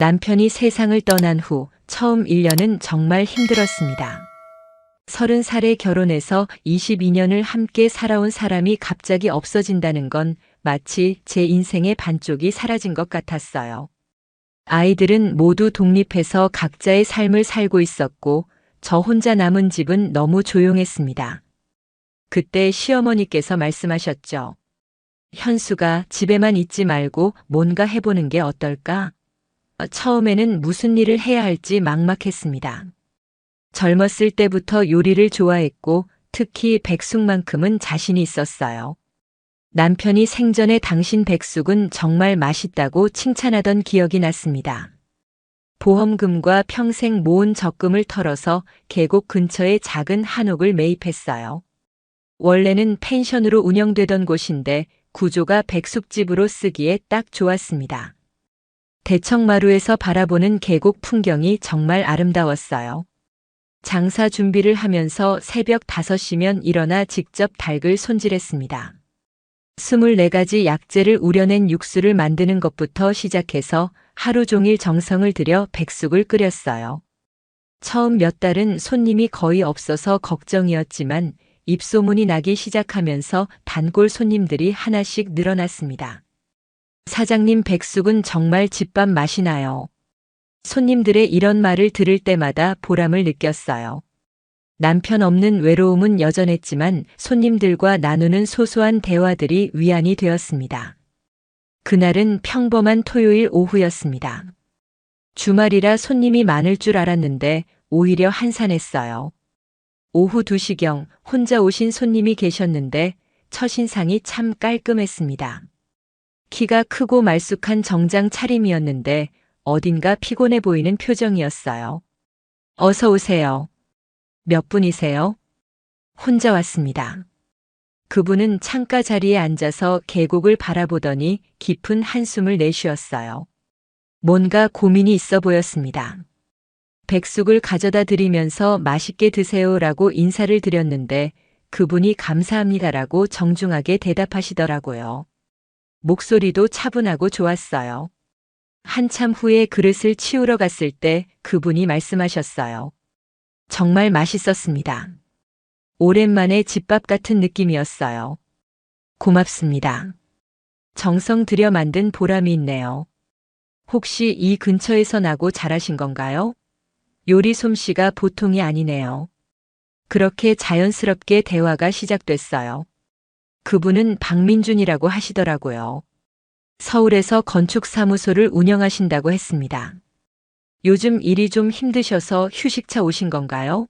남편이 세상을 떠난 후 처음 1년은 정말 힘들었습니다. 30살에 결혼해서 22년을 함께 살아온 사람이 갑자기 없어진다는 건 마치 제 인생의 반쪽이 사라진 것 같았어요. 아이들은 모두 독립해서 각자의 삶을 살고 있었고 저 혼자 남은 집은 너무 조용했습니다. 그때 시어머니께서 말씀하셨죠. 현수가 집에만 있지 말고 뭔가 해보는 게 어떨까? 처음에는 무슨 일을 해야 할지 막막했습니다. 젊었을 때부터 요리를 좋아했고 특히 백숙만큼은 자신이 있었어요. 남편이 생전에 당신 백숙은 정말 맛있다고 칭찬하던 기억이 났습니다. 보험금과 평생 모은 적금을 털어서 계곡 근처에 작은 한옥을 매입했어요. 원래는 펜션으로 운영되던 곳인데 구조가 백숙집으로 쓰기에 딱 좋았습니다. 대청마루에서 바라보는 계곡 풍경이 정말 아름다웠어요. 장사 준비를 하면서 새벽 5시면 일어나 직접 닭을 손질했습니다. 24가지 약재를 우려낸 육수를 만드는 것부터 시작해서 하루 종일 정성을 들여 백숙을 끓였어요. 처음 몇 달은 손님이 거의 없어서 걱정이었지만 입소문이 나기 시작하면서 단골 손님들이 하나씩 늘어났습니다. 사장님 백숙은 정말 집밥 맛이 나요. 손님들의 이런 말을 들을 때마다 보람을 느꼈어요. 남편 없는 외로움은 여전했지만 손님들과 나누는 소소한 대화들이 위안이 되었습니다. 그날은 평범한 토요일 오후였습니다. 주말이라 손님이 많을 줄 알았는데 오히려 한산했어요. 오후 2시경 혼자 오신 손님이 계셨는데 첫인상이 참 깔끔했습니다. 키가 크고 말쑥한 정장 차림이었는데 어딘가 피곤해 보이는 표정이었어요. 어서 오세요. 몇 분이세요? 혼자 왔습니다. 그분은 창가 자리에 앉아서 계곡을 바라보더니 깊은 한숨을 내쉬었어요. 뭔가 고민이 있어 보였습니다. 백숙을 가져다 드리면서 맛있게 드세요라고 인사를 드렸는데 그분이 감사합니다라고 정중하게 대답하시더라고요. 목소리도 차분하고 좋았어요. 한참 후에 그릇을 치우러 갔을 때 그분이 말씀하셨어요. 정말 맛있었습니다. 오랜만에 집밥 같은 느낌이었어요. 고맙습니다. 정성 들여 만든 보람이 있네요. 혹시 이 근처에서 나고 자라신 건가요? 요리 솜씨가 보통이 아니네요. 그렇게 자연스럽게 대화가 시작됐어요. 그분은 박민준이라고 하시더라고요. 서울에서 건축사무소를 운영하신다고 했습니다. 요즘 일이 좀 힘드셔서 휴식차 오신 건가요?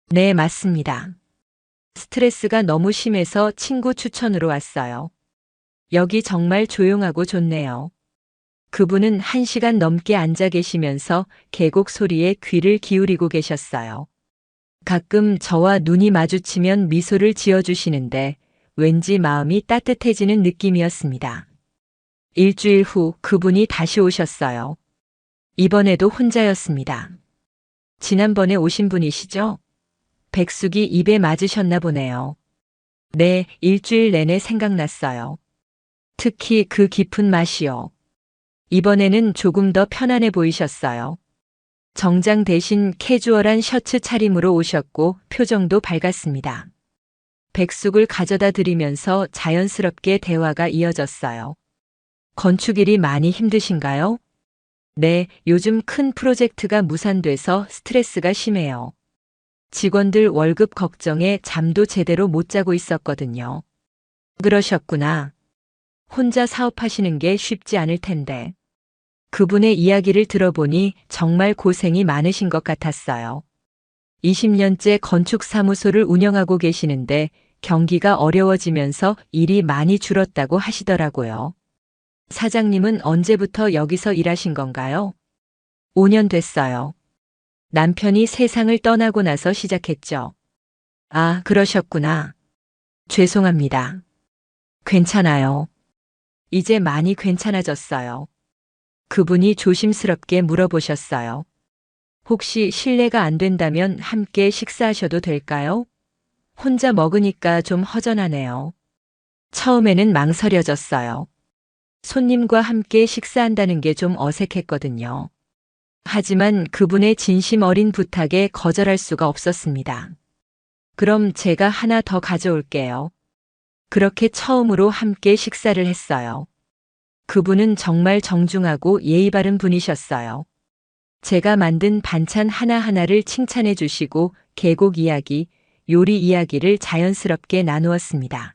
네, 맞습니다. 스트레스가 너무 심해서 친구 추천으로 왔어요. 여기 정말 조용하고 좋네요. 그분은 1시간 넘게 앉아 계시면서 계곡 소리에 귀를 기울이고 계셨어요. 가끔 저와 눈이 마주치면 미소를 지어주시는데 왠지 마음이 따뜻해지는 느낌이었습니다. 일주일 후 그분이 다시 오셨어요. 이번에도 혼자였습니다. 지난번에 오신 분이시죠? 백숙이 입에 맞으셨나 보네요. 네, 일주일 내내 생각났어요. 특히 그 깊은 맛이요. 이번에는 조금 더 편안해 보이셨어요. 정장 대신 캐주얼한 셔츠 차림으로 오셨고 표정도 밝았습니다. 백숙을 가져다 드리면서 자연스럽게 대화가 이어졌어요. 건축일이 많이 힘드신가요? 네, 요즘 큰 프로젝트가 무산돼서 스트레스가 심해요. 직원들 월급 걱정에 잠도 제대로 못 자고 있었거든요. 그러셨구나. 혼자 사업하시는 게 쉽지 않을 텐데. 그분의 이야기를 들어보니 정말 고생이 많으신 것 같았어요. 20년째 건축사무소를 운영하고 계시는데 경기가 어려워지면서 일이 많이 줄었다고 하시더라고요. 사장님은 언제부터 여기서 일하신 건가요? 5년 됐어요. 남편이 세상을 떠나고 나서 시작했죠. 아, 그러셨구나. 죄송합니다. 괜찮아요. 이제 많이 괜찮아졌어요. 그분이 조심스럽게 물어보셨어요. 혹시 실례가 안 된다면 함께 식사하셔도 될까요? 혼자 먹으니까 좀 허전하네요. 처음에는 망설여졌어요. 손님과 함께 식사한다는 게 좀 어색했거든요. 하지만 그분의 진심 어린 부탁에 거절할 수가 없었습니다. 그럼 제가 하나 더 가져올게요. 그렇게 처음으로 함께 식사를 했어요. 그분은 정말 정중하고 예의 바른 분이셨어요. 제가 만든 반찬 하나하나를 칭찬해 주시고 계곡 이야기, 요리 이야기를 자연스럽게 나누었습니다.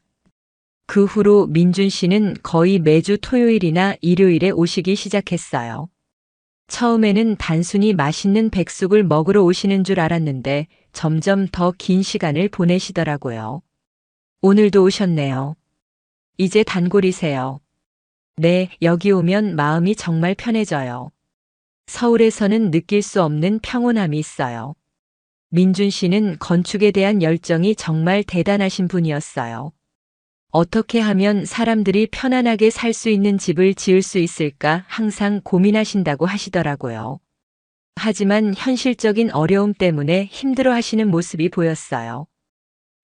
그 후로 민준 씨는 거의 매주 토요일이나 일요일에 오시기 시작했어요. 처음에는 단순히 맛있는 백숙을 먹으러 오시는 줄 알았는데 점점 더 긴 시간을 보내시더라고요. 오늘도 오셨네요. 이제 단골이세요. 네, 여기 오면 마음이 정말 편해져요. 서울에서는 느낄 수 없는 평온함이 있어요. 민준 씨는 건축에 대한 열정이 정말 대단하신 분이었어요. 어떻게 하면 사람들이 편안하게 살 수 있는 집을 지을 수 있을까 항상 고민하신다고 하시더라고요. 하지만 현실적인 어려움 때문에 힘들어 하시는 모습이 보였어요.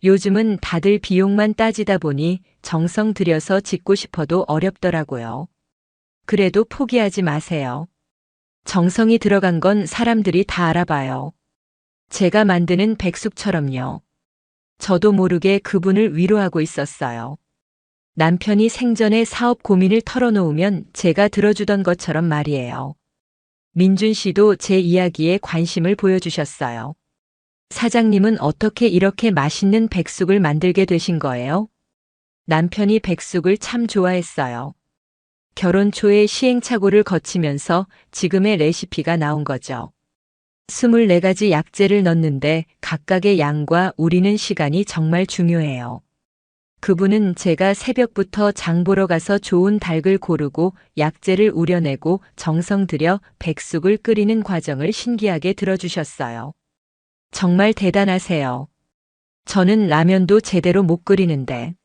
요즘은 다들 비용만 따지다 보니 정성 들여서 짓고 싶어도 어렵더라고요. 그래도 포기하지 마세요. 정성이 들어간 건 사람들이 다 알아봐요. 제가 만드는 백숙처럼요. 저도 모르게 그분을 위로하고 있었어요. 남편이 생전에 사업 고민을 털어놓으면 제가 들어주던 것처럼 말이에요. 민준 씨도 제 이야기에 관심을 보여주셨어요. 사장님은 어떻게 이렇게 맛있는 백숙을 만들게 되신 거예요? 남편이 백숙을 참 좋아했어요. 결혼 초에 시행착오를 거치면서 지금의 레시피가 나온 거죠. 24가지 약재를 넣는데 각각의 양과 우리는 시간이 정말 중요해요. 그분은 제가 새벽부터 장 보러 가서 좋은 닭을 고르고 약재를 우려내고 정성 들여 백숙을 끓이는 과정을 신기하게 들어주셨어요. 정말 대단하세요. 저는 라면도 제대로 못 끓이는데.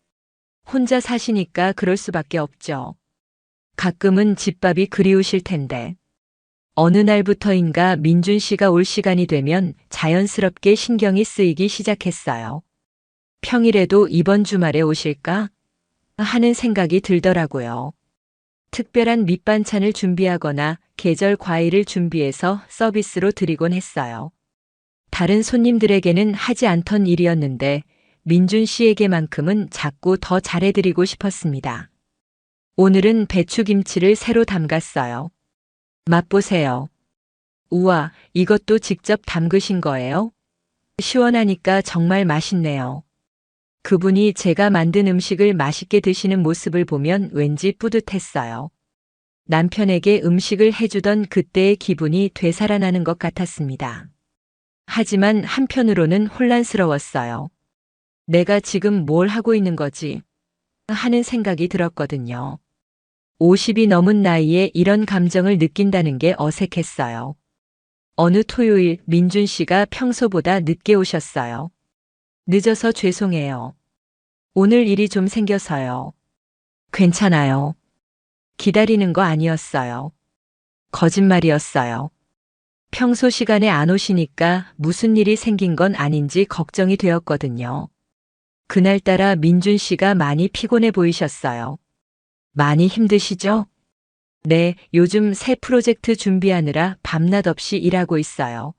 혼자 사시니까 그럴 수밖에 없죠. 가끔은 집밥이 그리우실 텐데. 어느 날부터인가 민준 씨가 올 시간이 되면 자연스럽게 신경이 쓰이기 시작했어요. 평일에도 이번 주말에 오실까? 하는 생각이 들더라고요. 특별한 밑반찬을 준비하거나 계절 과일을 준비해서 서비스로 드리곤 했어요. 다른 손님들에게는 하지 않던 일이었는데 민준 씨에게만큼은 자꾸 더 잘해드리고 싶었습니다. 오늘은 배추김치를 새로 담갔어요. 맛보세요. 우와, 이것도 직접 담그신 거예요? 시원하니까 정말 맛있네요. 그분이 제가 만든 음식을 맛있게 드시는 모습을 보면 왠지 뿌듯했어요. 남편에게 음식을 해주던 그때의 기분이 되살아나는 것 같았습니다. 하지만 한편으로는 혼란스러웠어요. 내가 지금 뭘 하고 있는 거지? 하는 생각이 들었거든요. 50이 넘은 나이에 이런 감정을 느낀다는 게 어색했어요. 어느 토요일 민준 씨가 평소보다 늦게 오셨어요. 늦어서 죄송해요. 오늘 일이 좀 생겨서요. 괜찮아요. 기다리는 거 아니었어요. 거짓말이었어요. 평소 시간에 안 오시니까 무슨 일이 생긴 건 아닌지 걱정이 되었거든요. 그날따라 민준 씨가 많이 피곤해 보이셨어요. 많이 힘드시죠? 네, 요즘 새 프로젝트 준비하느라 밤낮 없이 일하고 있어요.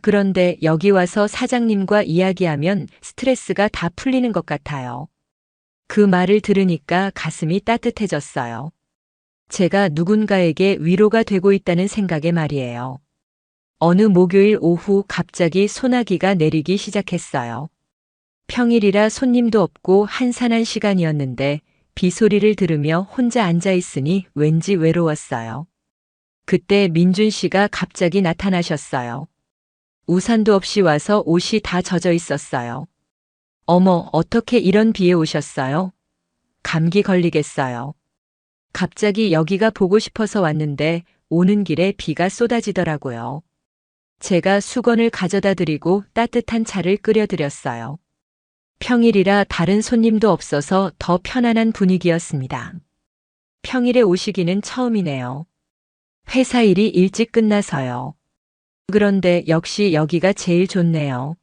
그런데 여기 와서 사장님과 이야기하면 스트레스가 다 풀리는 것 같아요. 그 말을 들으니까 가슴이 따뜻해졌어요. 제가 누군가에게 위로가 되고 있다는 생각에 말이에요. 어느 목요일 오후 갑자기 소나기가 내리기 시작했어요. 평일이라 손님도 없고 한산한 시간이었는데 비소리를 들으며 혼자 앉아 있으니 왠지 외로웠어요. 그때 민준 씨가 갑자기 나타나셨어요. 우산도 없이 와서 옷이 다 젖어 있었어요. 어머, 어떻게 이런 비에 오셨어요? 감기 걸리겠어요. 갑자기 여기가 보고 싶어서 왔는데 오는 길에 비가 쏟아지더라고요. 제가 수건을 가져다 드리고 따뜻한 차를 끓여 드렸어요. 평일이라 다른 손님도 없어서 더 편안한 분위기였습니다. 평일에 오시기는 처음이네요. 회사 일이 일찍 끝나서요. 그런데 역시 여기가 제일 좋네요.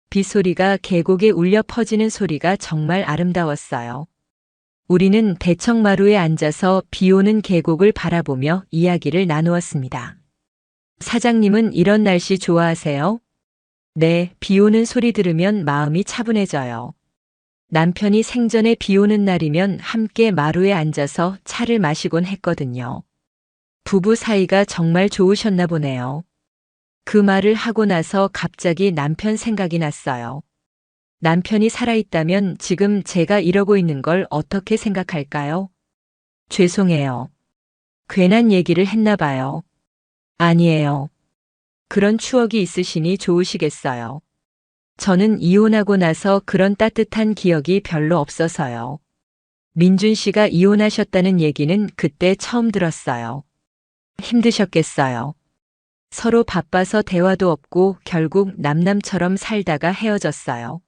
빗소리가 계곡에 울려 퍼지는 소리가 정말 아름다웠어요. 우리는 대청마루에 앉아서 비 오는 계곡을 바라보며 이야기를 나누었습니다. 사장님은 이런 날씨 좋아하세요? 네, 비 오는 소리 들으면 마음이 차분해져요. 남편이 생전에 비 오는 날이면 함께 마루에 앉아서 차를 마시곤 했거든요. 부부 사이가 정말 좋으셨나 보네요. 그 말을 하고 나서 갑자기 남편 생각이 났어요. 남편이 살아있다면 지금 제가 이러고 있는 걸 어떻게 생각할까요? 죄송해요. 괜한 얘기를 했나 봐요. 아니에요. 그런 추억이 있으시니 좋으시겠어요. 저는 이혼하고 나서 그런 따뜻한 기억이 별로 없어서요. 민준 씨가 이혼하셨다는 얘기는 그때 처음 들었어요. 힘드셨겠어요. 서로 바빠서 대화도 없고 결국 남남처럼 살다가 헤어졌어요.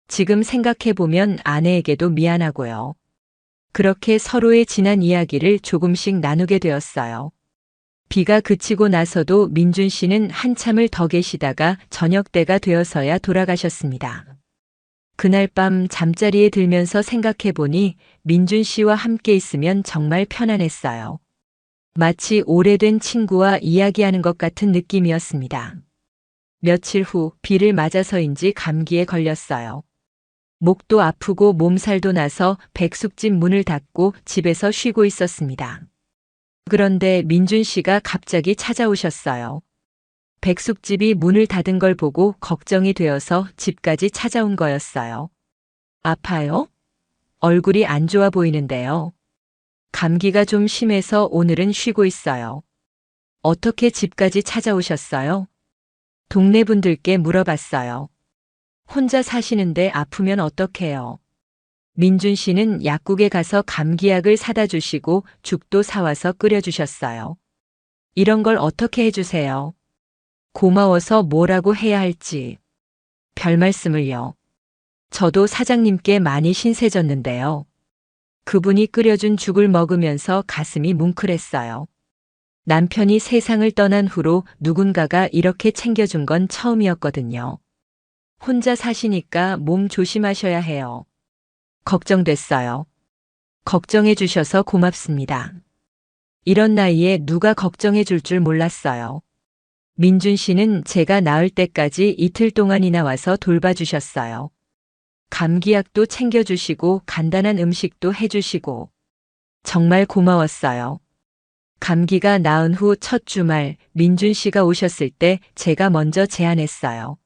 지금 생각해보면 아내에게도 미안하고요. 그렇게 서로의 지난 이야기를 조금씩 나누게 되었어요. 비가 그치고 나서도 민준 씨는 한참을 더 계시다가 저녁 때가 되어서야 돌아가셨습니다. 그날 밤 잠자리에 들면서 생각해보니 민준 씨와 함께 있으면 정말 편안했어요. 마치 오래된 친구와 이야기하는 것 같은 느낌이었습니다. 며칠 후 비를 맞아서인지 감기에 걸렸어요. 목도 아프고 몸살도 나서 백숙집 문을 닫고 집에서 쉬고 있었습니다. 그런데 민준 씨가 갑자기 찾아오셨어요. 백숙집이 문을 닫은 걸 보고 걱정이 되어서 집까지 찾아온 거였어요. 아파요? 얼굴이 안 좋아 보이는데요. 감기가 좀 심해서 오늘은 쉬고 있어요. 어떻게 집까지 찾아오셨어요? 동네 분들께 물어봤어요. 혼자 사시는데 아프면 어떡해요? 민준 씨는 약국에 가서 감기약을 사다 주시고 죽도 사와서 끓여주셨어요. 이런 걸 어떻게 해주세요? 고마워서 뭐라고 해야 할지. 별 말씀을요. 저도 사장님께 많이 신세졌는데요. 그분이 끓여준 죽을 먹으면서 가슴이 뭉클했어요. 남편이 세상을 떠난 후로 누군가가 이렇게 챙겨준 건 처음이었거든요. 혼자 사시니까 몸 조심하셔야 해요. 걱정됐어요. 걱정해 주셔서 고맙습니다. 이런 나이에 누가 걱정해 줄 줄 몰랐어요. 민준 씨는 제가 나을 때까지 이틀 동안이나 와서 돌봐주셨어요. 감기약도 챙겨주시고 간단한 음식도 해주시고 정말 고마웠어요. 감기가 나은 후 첫 주말 민준 씨가 오셨을 때 제가 먼저 제안했어요.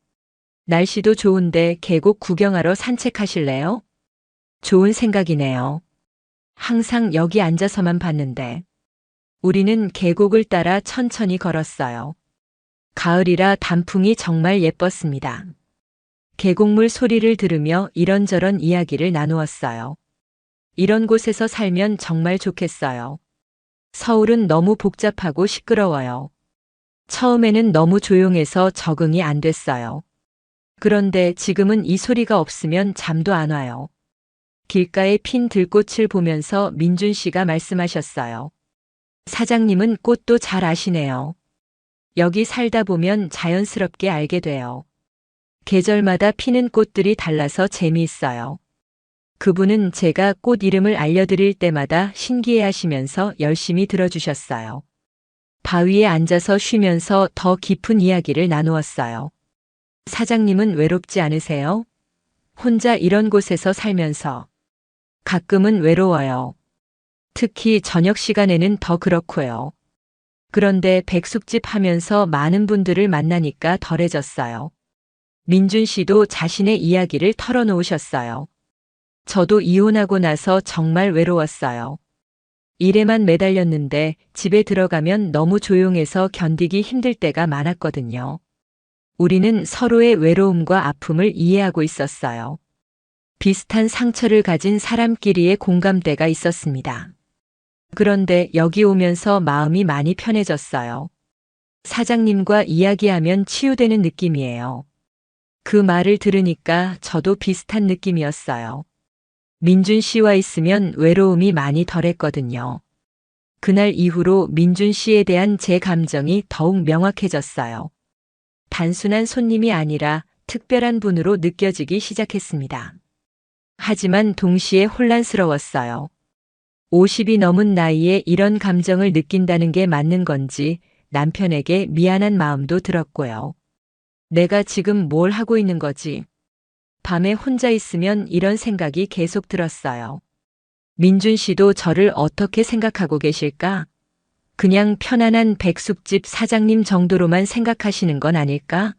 날씨도 좋은데 계곡 구경하러 산책하실래요? 좋은 생각이네요. 항상 여기 앉아서만 봤는데. 우리는 계곡을 따라 천천히 걸었어요. 가을이라 단풍이 정말 예뻤습니다. 계곡물 소리를 들으며 이런저런 이야기를 나누었어요. 이런 곳에서 살면 정말 좋겠어요. 서울은 너무 복잡하고 시끄러워요. 처음에는 너무 조용해서 적응이 안 됐어요. 그런데 지금은 이 소리가 없으면 잠도 안 와요. 길가에 핀 들꽃을 보면서 민준 씨가 말씀하셨어요. 사장님은 꽃도 잘 아시네요. 여기 살다 보면 자연스럽게 알게 돼요. 계절마다 피는 꽃들이 달라서 재미있어요. 그분은 제가 꽃 이름을 알려드릴 때마다 신기해 하시면서 열심히 들어주셨어요. 바위에 앉아서 쉬면서 더 깊은 이야기를 나누었어요. 사장님은 외롭지 않으세요? 혼자 이런 곳에서 살면서. 가끔은 외로워요. 특히 저녁 시간에는 더 그렇고요. 그런데 백숙집 하면서 많은 분들을 만나니까 덜해졌어요. 민준 씨도 자신의 이야기를 털어놓으셨어요. 저도 이혼하고 나서 정말 외로웠어요. 일에만 매달렸는데 집에 들어가면 너무 조용해서 견디기 힘들 때가 많았거든요. 우리는 서로의 외로움과 아픔을 이해하고 있었어요. 비슷한 상처를 가진 사람끼리의 공감대가 있었습니다. 그런데 여기 오면서 마음이 많이 편해졌어요. 사장님과 이야기하면 치유되는 느낌이에요. 그 말을 들으니까 저도 비슷한 느낌이었어요. 민준 씨와 있으면 외로움이 많이 덜했거든요. 그날 이후로 민준 씨에 대한 제 감정이 더욱 명확해졌어요. 단순한 손님이 아니라 특별한 분으로 느껴지기 시작했습니다. 하지만 동시에 혼란스러웠어요. 50이 넘은 나이에 이런 감정을 느낀다는 게 맞는 건지, 남편에게 미안한 마음도 들었고요. 내가 지금 뭘 하고 있는 거지? 밤에 혼자 있으면 이런 생각이 계속 들었어요. 민준 씨도 저를 어떻게 생각하고 계실까? 그냥 편안한 백숙집 사장님 정도로만 생각하시는 건 아닐까?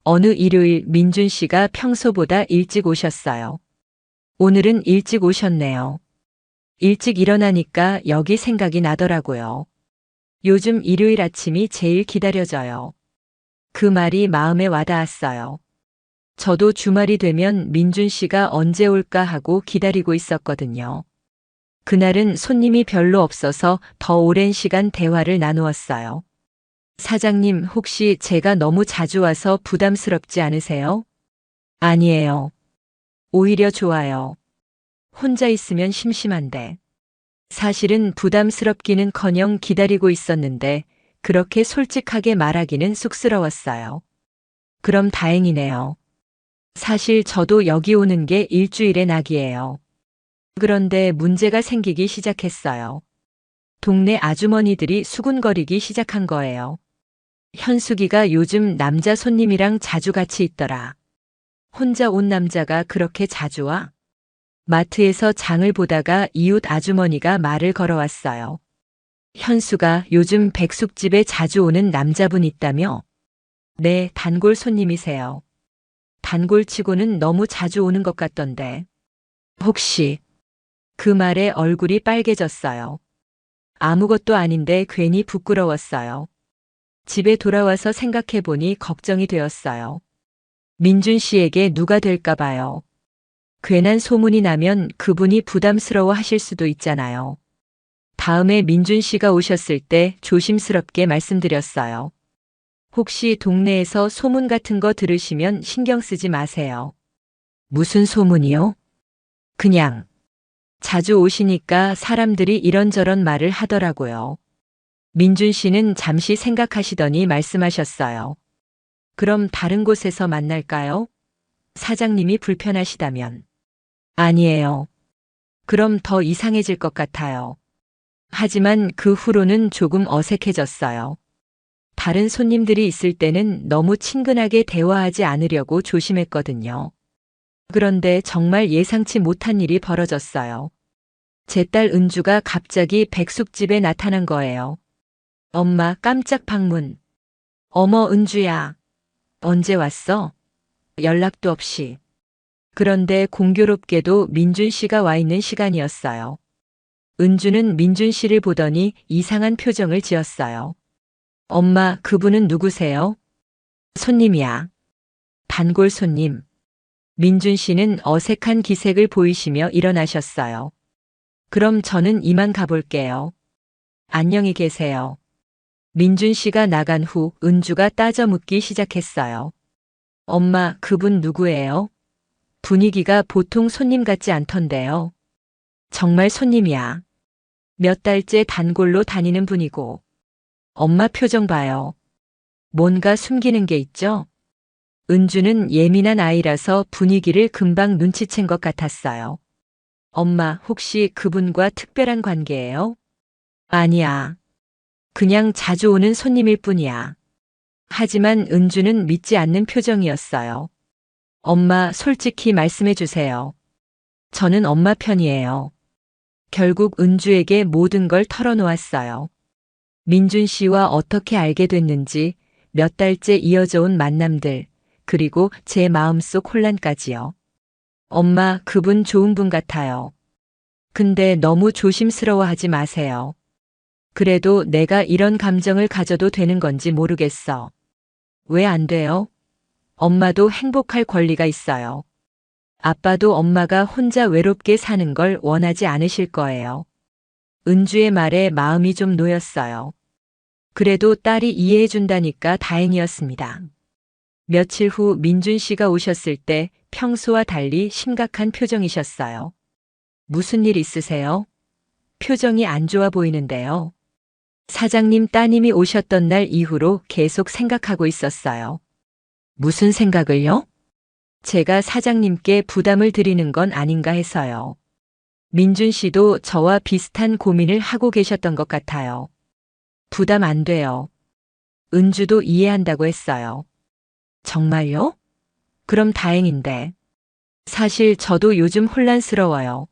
어느 일요일 민준 씨가 평소보다 일찍 오셨어요. 오늘은 일찍 오셨네요. 일찍 일어나니까 여기 생각이 나더라고요. 요즘 일요일 아침이 제일 기다려져요. 그 말이 마음에 와닿았어요. 저도 주말이 되면 민준 씨가 언제 올까 하고 기다리고 있었거든요. 그날은 손님이 별로 없어서 더 오랜 시간 대화를 나누었어요. 사장님, 혹시 제가 너무 자주 와서 부담스럽지 않으세요? 아니에요. 오히려 좋아요. 혼자 있으면 심심한데. 사실은 부담스럽기는커녕 기다리고 있었는데 그렇게 솔직하게 말하기는 쑥스러웠어요. 그럼 다행이네요. 사실 저도 여기 오는 게 일주일의 낙이에요. 그런데 문제가 생기기 시작했어요. 동네 아주머니들이 수군거리기 시작한 거예요. 현숙이가 요즘 남자 손님이랑 자주 같이 있더라. 혼자 온 남자가 그렇게 자주 와? 마트에서 장을 보다가 이웃 아주머니가 말을 걸어왔어요. 현수가 요즘 백숙집에 자주 오는 남자분 있다며? 네, 단골 손님이세요. 단골치고는 너무 자주 오는 것 같던데. 혹시 그 말에 얼굴이 빨개졌어요. 아무것도 아닌데 괜히 부끄러웠어요. 집에 돌아와서 생각해보니 걱정이 되었어요. 민준 씨에게 누가 될까 봐요. 괜한 소문이 나면 그분이 부담스러워 하실 수도 있잖아요. 다음에 민준 씨가 오셨을 때 조심스럽게 말씀드렸어요. 혹시 동네에서 소문 같은 거 들으시면 신경 쓰지 마세요. 무슨 소문이요? 그냥 자주 오시니까 사람들이 이런저런 말을 하더라고요. 민준 씨는 잠시 생각하시더니 말씀하셨어요. 그럼 다른 곳에서 만날까요? 사장님이 불편하시다면. 아니에요. 그럼 더 이상해질 것 같아요. 하지만 그 후로는 조금 어색해졌어요. 다른 손님들이 있을 때는 너무 친근하게 대화하지 않으려고 조심했거든요. 그런데 정말 예상치 못한 일이 벌어졌어요. 제 딸 은주가 갑자기 백숙집에 나타난 거예요. 엄마, 깜짝 방문. 어머, 은주야. 언제 왔어? 연락도 없이. 그런데 공교롭게도 민준 씨가 와 있는 시간이었어요. 은주는 민준 씨를 보더니 이상한 표정을 지었어요. 엄마, 그분은 누구세요? 손님이야. 단골 손님. 민준 씨는 어색한 기색을 보이시며 일어나셨어요. 그럼 저는 이만 가볼게요. 안녕히 계세요. 민준 씨가 나간 후 은주가 따져 묻기 시작했어요. 엄마, 그분 누구예요? 분위기가 보통 손님 같지 않던데요. 정말 손님이야. 몇 달째 단골로 다니는 분이고. 엄마 표정 봐요. 뭔가 숨기는 게 있죠? 은주는 예민한 아이라서 분위기를 금방 눈치챈 것 같았어요. 엄마, 혹시 그분과 특별한 관계예요? 아니야. 그냥 자주 오는 손님일 뿐이야. 하지만 은주는 믿지 않는 표정이었어요. 엄마, 솔직히 말씀해 주세요. 저는 엄마 편이에요. 결국 은주에게 모든 걸 털어놓았어요. 민준 씨와 어떻게 알게 됐는지, 몇 달째 이어져 온 만남들, 그리고 제 마음속 혼란까지요. 엄마, 그분 좋은 분 같아요. 근데 너무 조심스러워하지 마세요. 그래도 내가 이런 감정을 가져도 되는 건지 모르겠어. 왜 안 돼요? 엄마도 행복할 권리가 있어요. 아빠도 엄마가 혼자 외롭게 사는 걸 원하지 않으실 거예요. 은주의 말에 마음이 좀 놓였어요. 그래도 딸이 이해해 준다니까 다행이었습니다. 며칠 후 민준 씨가 오셨을 때 평소와 달리 심각한 표정이셨어요. 무슨 일 있으세요? 표정이 안 좋아 보이는데요. 사장님 따님이 오셨던 날 이후로 계속 생각하고 있었어요. 무슨 생각을요? 제가 사장님께 부담을 드리는 건 아닌가 해서요. 민준 씨도 저와 비슷한 고민을 하고 계셨던 것 같아요. 부담 안 돼요. 은주도 이해한다고 했어요. 정말요? 그럼 다행인데. 사실 저도 요즘 혼란스러워요.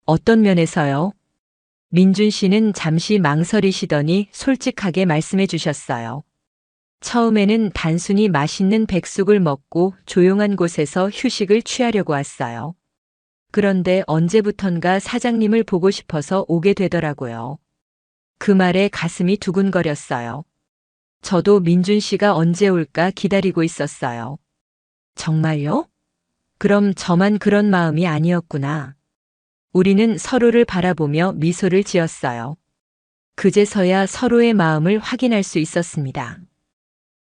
어떤 면에서요? 민준 씨는 잠시 망설이시더니 솔직하게 말씀해 주셨어요. 처음에는 단순히 맛있는 백숙을 먹고 조용한 곳에서 휴식을 취하려고 왔어요. 그런데 언제부턴가 사장님을 보고 싶어서 오게 되더라고요. 그 말에 가슴이 두근거렸어요. 저도 민준 씨가 언제 올까 기다리고 있었어요. 정말요? 그럼 저만 그런 마음이 아니었구나. 우리는 서로를 바라보며 미소를 지었어요. 그제서야 서로의 마음을 확인할 수 있었습니다.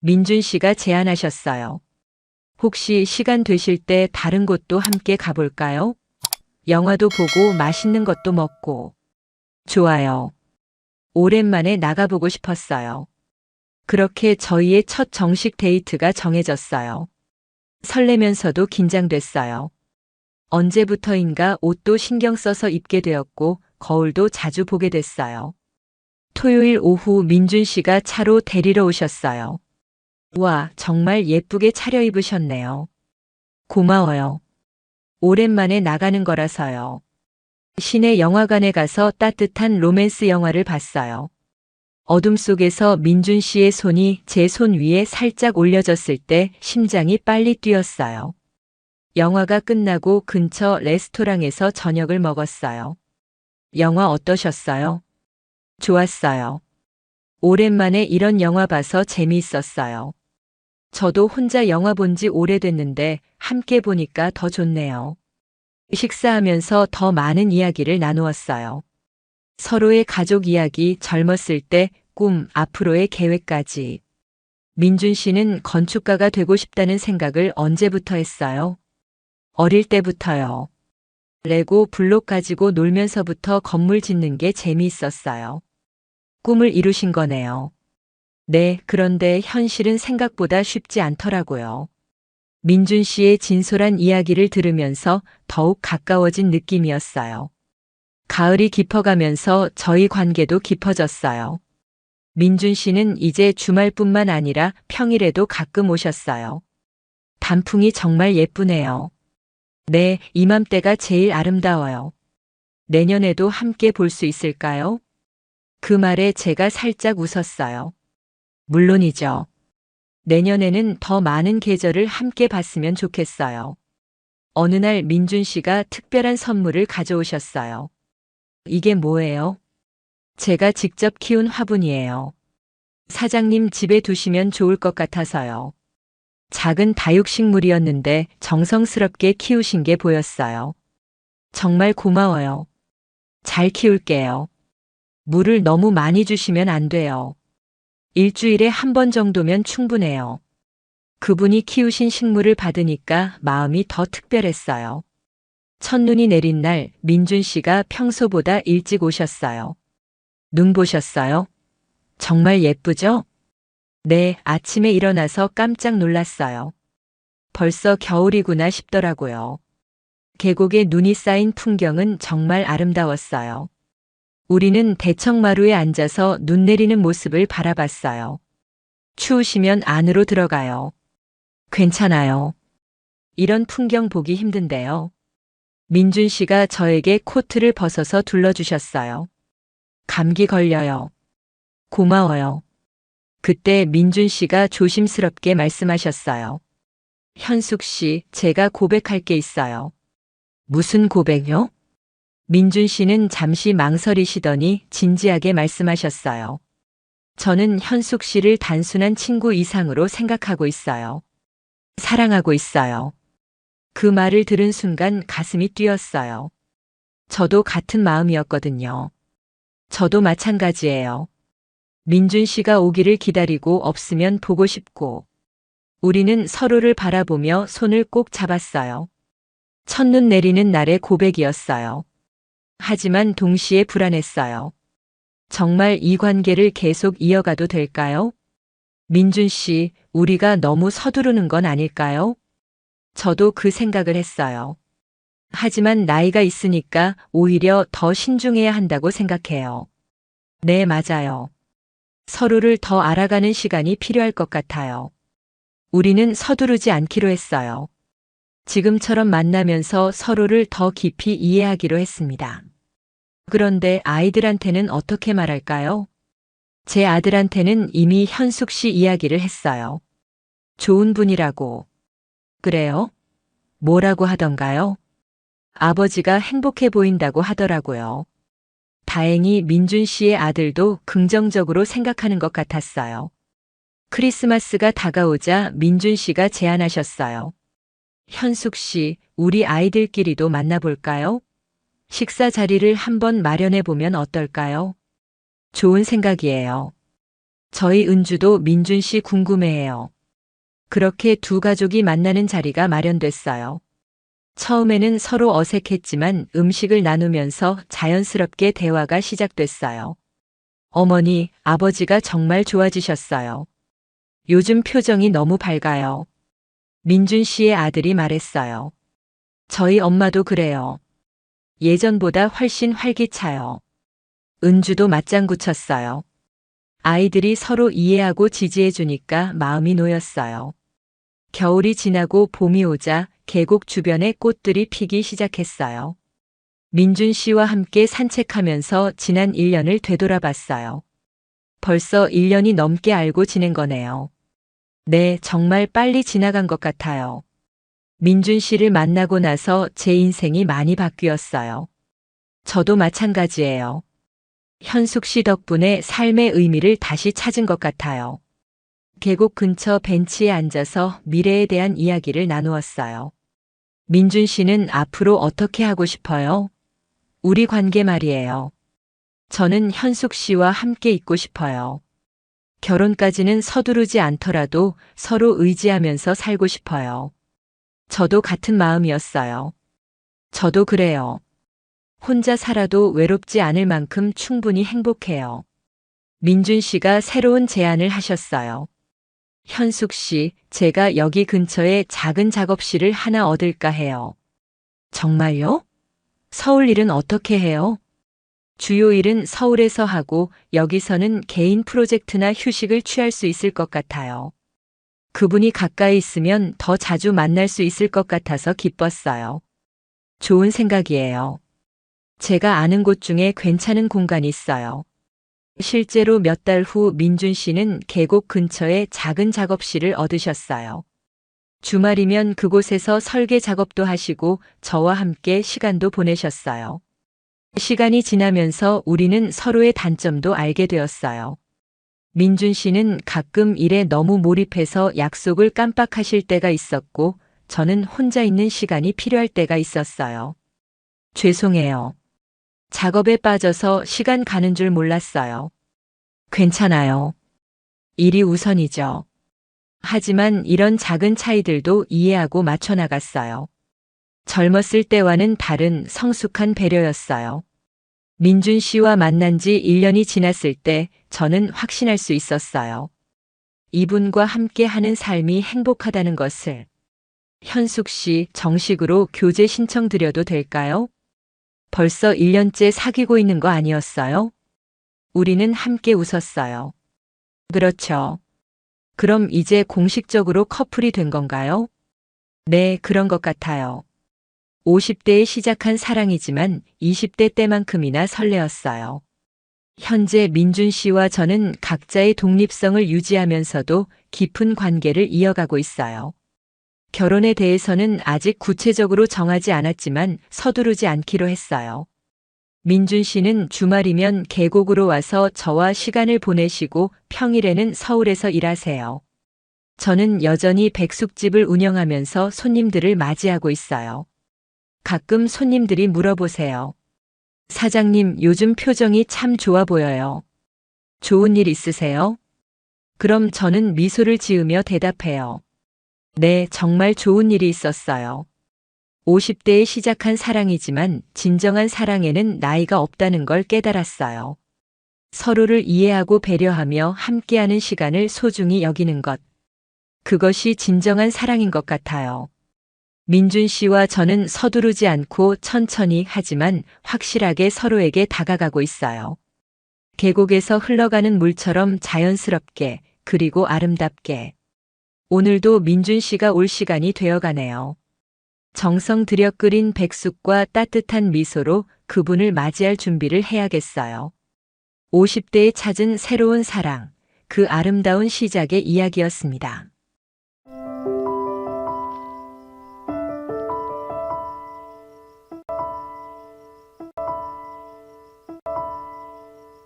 민준 씨가 제안하셨어요. 혹시 시간 되실 때 다른 곳도 함께 가볼까요? 영화도 보고 맛있는 것도 먹고. 좋아요. 오랜만에 나가보고 싶었어요. 그렇게 저희의 첫 정식 데이트가 정해졌어요. 설레면서도 긴장됐어요. 언제부터인가 옷도 신경 써서 입게 되었고 거울도 자주 보게 됐어요. 토요일 오후 민준 씨가 차로 데리러 오셨어요. 와, 정말 예쁘게 차려입으셨네요. 고마워요. 오랜만에 나가는 거라서요. 시내 영화관에 가서 따뜻한 로맨스 영화를 봤어요. 어둠 속에서 민준 씨의 손이 제 손 위에 살짝 올려졌을 때 심장이 빨리 뛰었어요. 영화가 끝나고 근처 레스토랑에서 저녁을 먹었어요. 영화 어떠셨어요? 좋았어요. 오랜만에 이런 영화 봐서 재미있었어요. 저도 혼자 영화 본 지 오래됐는데 함께 보니까 더 좋네요. 식사하면서 더 많은 이야기를 나누었어요. 서로의 가족 이야기, 젊었을 때 꿈, 앞으로의 계획까지. 민준 씨는 건축가가 되고 싶다는 생각을 언제부터 했어요? 어릴 때부터요. 레고 블록 가지고 놀면서부터 건물 짓는 게 재미있었어요. 꿈을 이루신 거네요. 네, 그런데 현실은 생각보다 쉽지 않더라고요. 민준 씨의 진솔한 이야기를 들으면서 더욱 가까워진 느낌이었어요. 가을이 깊어가면서 저희 관계도 깊어졌어요. 민준 씨는 이제 주말뿐만 아니라 평일에도 가끔 오셨어요. 단풍이 정말 예쁘네요. 네, 이맘때가 제일 아름다워요. 내년에도 함께 볼 수 있을까요? 그 말에 제가 살짝 웃었어요. 물론이죠. 내년에는 더 많은 계절을 함께 봤으면 좋겠어요. 어느 날 민준 씨가 특별한 선물을 가져오셨어요. 이게 뭐예요? 제가 직접 키운 화분이에요. 사장님 집에 두시면 좋을 것 같아서요. 작은 다육식물이었는데 정성스럽게 키우신 게 보였어요. 정말 고마워요. 잘 키울게요. 물을 너무 많이 주시면 안 돼요. 일주일에 한 번 정도면 충분해요. 그분이 키우신 식물을 받으니까 마음이 더 특별했어요. 첫눈이 내린 날 민준 씨가 평소보다 일찍 오셨어요. 눈 보셨어요? 정말 예쁘죠? 네, 아침에 일어나서 깜짝 놀랐어요. 벌써 겨울이구나 싶더라고요. 계곡에 눈이 쌓인 풍경은 정말 아름다웠어요. 우리는 대청마루에 앉아서 눈 내리는 모습을 바라봤어요. 추우시면 안으로 들어가요. 괜찮아요. 이런 풍경 보기 힘든데요. 민준 씨가 저에게 코트를 벗어서 둘러주셨어요. 감기 걸려요. 고마워요. 그때 민준 씨가 조심스럽게 말씀하셨어요. 현숙 씨, 제가 고백할 게 있어요. 무슨 고백요? 민준 씨는 잠시 망설이시더니 진지하게 말씀하셨어요. 저는 현숙 씨를 단순한 친구 이상으로 생각하고 있어요. 사랑하고 있어요. 그 말을 들은 순간 가슴이 뛰었어요. 저도 같은 마음이었거든요. 저도 마찬가지예요. 민준 씨가 오기를 기다리고 없으면 보고 싶고. 우리는 서로를 바라보며 손을 꼭 잡았어요. 첫눈 내리는 날의 고백이었어요. 하지만 동시에 불안했어요. 정말 이 관계를 계속 이어가도 될까요? 민준 씨, 우리가 너무 서두르는 건 아닐까요? 저도 그 생각을 했어요. 하지만 나이가 있으니까 오히려 더 신중해야 한다고 생각해요. 네, 맞아요. 서로를 더 알아가는 시간이 필요할 것 같아요. 우리는 서두르지 않기로 했어요. 지금처럼 만나면서 서로를 더 깊이 이해하기로 했습니다. 그런데 아이들한테는 어떻게 말할까요? 제 아들한테는 이미 현숙 씨 이야기를 했어요. 좋은 분이라고. 그래요? 뭐라고 하던가요? 아버지가 행복해 보인다고 하더라고요. 다행히 민준 씨의 아들도 긍정적으로 생각하는 것 같았어요. 크리스마스가 다가오자 민준 씨가 제안하셨어요. 현숙 씨, 우리 아이들끼리도 만나볼까요? 식사 자리를 한번 마련해 보면 어떨까요? 좋은 생각이에요. 저희 은주도 민준 씨 궁금해해요. 그렇게 두 가족이 만나는 자리가 마련됐어요. 처음에는 서로 어색했지만 음식을 나누면서 자연스럽게 대화가 시작됐어요. 어머니, 아버지가 정말 좋아지셨어요. 요즘 표정이 너무 밝아요. 민준 씨의 아들이 말했어요. 저희 엄마도 그래요. 예전보다 훨씬 활기차요. 은주도 맞장구 쳤어요. 아이들이 서로 이해하고 지지해 주니까 마음이 놓였어요. 겨울이 지나고 봄이 오자 계곡 주변에 꽃들이 피기 시작했어요. 민준 씨와 함께 산책하면서 지난 1년을 되돌아봤어요. 벌써 1년이 넘게 알고 지낸 거네요. 네, 정말 빨리 지나간 것 같아요. 민준 씨를 만나고 나서 제 인생이 많이 바뀌었어요. 저도 마찬가지예요. 현숙 씨 덕분에 삶의 의미를 다시 찾은 것 같아요. 계곡 근처 벤치에 앉아서 미래에 대한 이야기를 나누었어요. 민준 씨는 앞으로 어떻게 하고 싶어요? 우리 관계 말이에요. 저는 현숙 씨와 함께 있고 싶어요. 결혼까지는 서두르지 않더라도 서로 의지하면서 살고 싶어요. 저도 같은 마음이었어요. 저도 그래요. 혼자 살아도 외롭지 않을 만큼 충분히 행복해요. 민준 씨가 새로운 제안을 하셨어요. 현숙 씨, 제가 여기 근처에 작은 작업실을 하나 얻을까 해요. 정말요? 서울 일은 어떻게 해요? 주요 일은 서울에서 하고 여기서는 개인 프로젝트나 휴식을 취할 수 있을 것 같아요. 그분이 가까이 있으면 더 자주 만날 수 있을 것 같아서 기뻤어요. 좋은 생각이에요. 제가 아는 곳 중에 괜찮은 공간이 있어요. 실제로 몇 달 후 민준 씨는 계곡 근처에 작은 작업실을 얻으셨어요. 주말이면 그곳에서 설계 작업도 하시고 저와 함께 시간도 보내셨어요. 시간이 지나면서 우리는 서로의 단점도 알게 되었어요. 민준 씨는 가끔 일에 너무 몰입해서 약속을 깜빡하실 때가 있었고, 저는 혼자 있는 시간이 필요할 때가 있었어요. 죄송해요. 작업에 빠져서 시간 가는 줄 몰랐어요. 괜찮아요. 일이 우선이죠. 하지만 이런 작은 차이들도 이해하고 맞춰 나갔어요. 젊었을 때와는 다른 성숙한 배려였어요. 민준 씨와 만난 지 1년이 지났을 때 저는 확신할 수 있었어요. 이분과 함께 하는 삶이 행복하다는 것을. 현숙 씨, 정식으로 교제 신청 드려도 될까요? 벌써 1년째 사귀고 있는 거 아니었어요? 우리는 함께 웃었어요. 그렇죠. 그럼 이제 공식적으로 커플이 된 건가요? 네, 그런 것 같아요. 50대에 시작한 사랑이지만 20대 때만큼이나 설레었어요. 현재 민준 씨와 저는 각자의 독립성을 유지하면서도 깊은 관계를 이어가고 있어요. 결혼에 대해서는 아직 구체적으로 정하지 않았지만 서두르지 않기로 했어요. 민준 씨는 주말이면 계곡으로 와서 저와 시간을 보내시고 평일에는 서울에서 일하세요. 저는 여전히 백숙집을 운영하면서 손님들을 맞이하고 있어요. 가끔 손님들이 물어보세요. 사장님, 요즘 표정이 참 좋아 보여요. 좋은 일 있으세요? 그럼 저는 미소를 지으며 대답해요. 네, 정말 좋은 일이 있었어요. 50대에 시작한 사랑이지만 진정한 사랑에는 나이가 없다는 걸 깨달았어요. 서로를 이해하고 배려하며 함께하는 시간을 소중히 여기는 것. 그것이 진정한 사랑인 것 같아요. 민준 씨와 저는 서두르지 않고 천천히 하지만 확실하게 서로에게 다가가고 있어요. 계곡에서 흘러가는 물처럼 자연스럽게 그리고 아름답게. 오늘도 민준 씨가 올 시간이 되어가네요. 정성 들여 끓인 백숙과 따뜻한 미소로 그분을 맞이할 준비를 해야겠어요. 50대에 찾은 새로운 사랑, 그 아름다운 시작의 이야기였습니다.